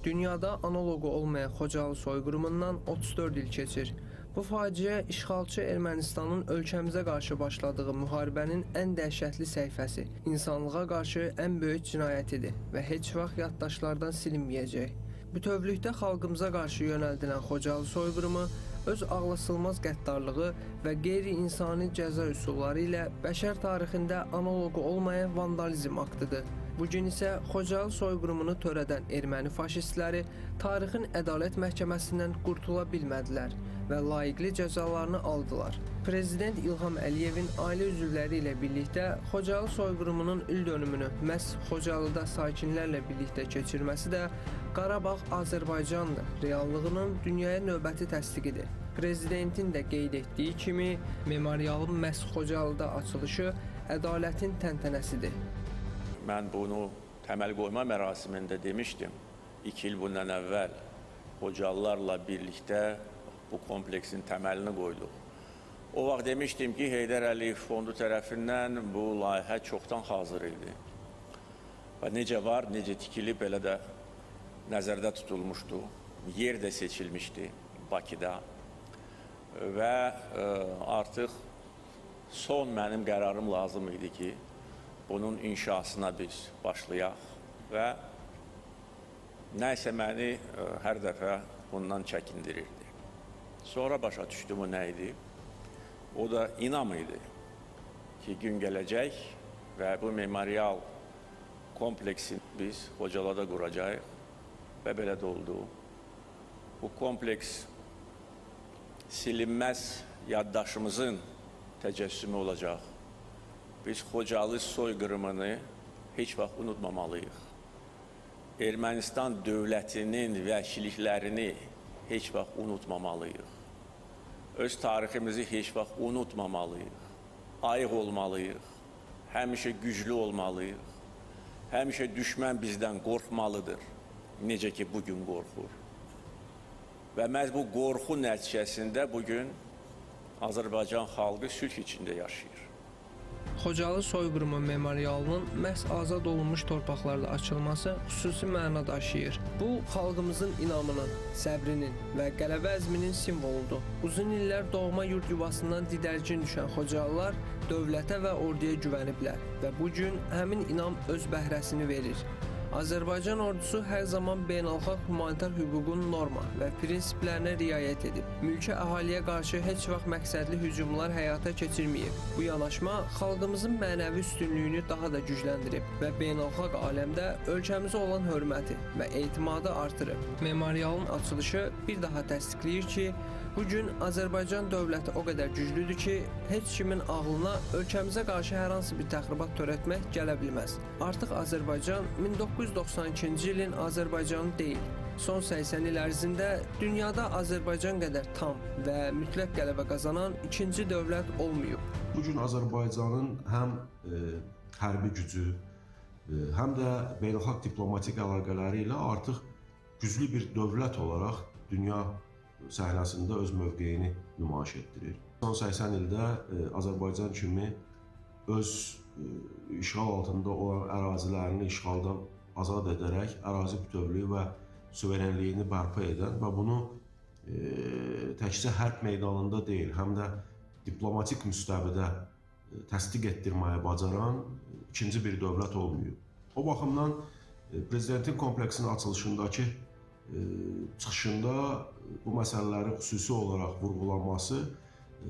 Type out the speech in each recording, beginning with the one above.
Dünyada analogu olmayan Xocalı soyqırımından 34 il keçir. Bu faciə işğalçı Ermənistanın ölkəmizə qarşı başladığı müharibənin ən dəhşətli səhifəsi, insanlığa qarşı ən böyük cinayətidir və heç vaxt yaddaşlardan silinməyəcək. Bütövlükdə xalqımıza qarşı yönəldilən Xocalı soyqırımı öz ağlasılmaz qəddarlığı və qeyri-insani cəza üsulları ilə bəşər tarixində analogu olmayan vandalizm aktıdır. Bugün isə Xocalı soyqırımını törədən erməni faşistləri tarixin ədalət məhkəməsindən qurtula bilmədilər və layiqli cəzalarını aldılar. Prezident İlham Əliyevin ailə üzvləri ilə birlikdə Xocalı soyqırımının ildönümünü məhz Xocalıda sakinlərlə birlikdə keçirməsi də Qarabağ Azərbaycandır reallığının dünyaya növbəti təsdiqidir. Prezidentin də qeyd etdiyi kimi, memorialın məhz Xocalıda açılışı ədalətin təntənəsidir. Mən bunu təməl qoyma mərasimində demişdim. 2 il bundan əvvəl Xocalılarla birlikdə bu kompleksin təməlini qoyduq. O vaxt demişdim ki, Heydər Əliyev fondu tərəfindən bu layihə çoxdan hazır idi. Və necə var, necə tikilib, elə də nəzərdə tutulmuşdu. Yer də seçilmişdi Bakıda. Və artıq son mənim qərarım lazım idi ki, bunun inşasına biz başlayaq və nəysə məni hər dəfə bundan çəkindirirdi. Sonra başa düşdüm o nə idi? O da inam idi ki, gün gələcək və bu memorial kompleksini biz Xocalada quracağıq və belə də oldu. Bu kompleks silinməz yaddaşımızın təcəssümü olacaq. Biz Xocalı soyqırımını heç vaxt unutmamalıyıq. Ermənistan dövlətinin vəhşiliklərini heç vaxt unutmamalıyıq. Öz tariximizi heç vaxt unutmamalıyıq. Ayıq olmalıyıq. Həmişə güclü olmalıyıq. Həmişə düşmən bizdən qorxmalıdır. Necə ki, bugün qorxur. Və məhz bu qorxu nəticəsində bugün Azərbaycan xalqı sülh içində yaşayır. Xocalı soyqırımı memorialının məhz azad olunmuş torpaqlarda açılması xüsusi məna daşıyır. Bu, xalqımızın inamının, səbrinin və qələbə əzminin simvoludur. Uzun illər doğma yurd yuvasından didərgin düşən Xocalılar dövlətə və orduya güvəniblər və bugün həmin inam öz bəhrəsini verir. Azərbaycan ordusu hər zaman beynəlxalq humanitar hüququn norma və prinsiplərinə riayət edib. Mülki əhaliyə qarşı heç vaxt məqsədli hücumlar həyata keçirməyib. Bu yanaşma xalqımızın mənəvi üstünlüyünü daha da gücləndirib və beynəlxalq aləmdə ölkəmizə olan hörməti və etimadı artırıb. Memorialın açılışı bir daha təsdiqləyir ki, bugün Azərbaycan dövləti o qədər güclüdür ki, heç kimin ağlına ölkəmizə qarşı hər hansı bir təxribat törətmək gələ bilməz. Artıq Azərbaycan 1992-ci ilin Azərbaycanı deyil. Son 80 il ərzində dünyada Azərbaycan qədər tam və mütləq qələbə qazanan ikinci dövlət olmayıb. Bugün Azərbaycanın həm hərbi gücü, həm də beynəlxalq diplomatik əlaqələri ilə artıq güclü bir dövlət olaraq dünya səhnəsində öz mövqeyini nümayiş etdirir. Son 80 ildə Azərbaycan kimi öz işğal altında olan ərazilərini işğaldan azad edərək ərazi bütövlüyü və suverenliyini bərpa edən və bunu təkcə hərb meydanında deyil, həm də diplomatik müstəvidə təsdiq etdirməyə bacaran ikinci bir dövlət olmayıb. O baxımdan Prezidentin kompleksinin açılışındakı çıxışında bu məsələləri xüsusi olaraq vurğulanması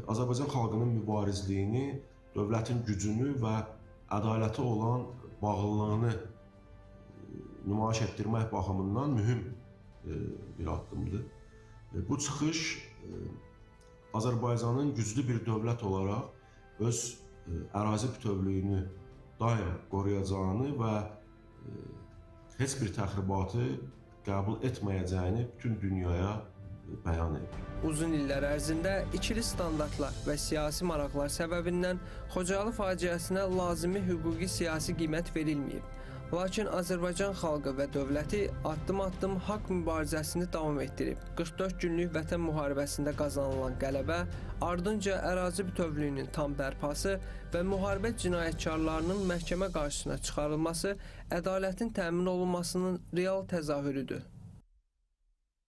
Azərbaycan xalqının mübarizliyini, dövlətin gücünü və ədalətə olan bağlılığını nümayiş etdirmək baxımından mühüm bir addımdır. Bu çıxış Azərbaycanın güclü bir dövlət olaraq öz ərazi bütövlüyünü daim qoruyacağını və heç bir təxribatı qəbul etməyəcəyini bütün dünyaya bəyan edir. Uzun illər ərzində ikili standartlar və siyasi maraqlar səbəbindən Xocalı faciəsinə lazımi hüquqi siyasi qiymət verilməyib. Lakin Azərbaycan xalqı və dövləti addım-addım haqq mübarizəsini davam etdirib. 44 günlük vətən müharibəsində qazanılan qələbə, ardınca ərazi bütövlüyünün tam bərpası və müharibə cinayətkarlarının məhkəmə qarşısına çıxarılması ədalətin təmin olunmasının real təzahürüdür.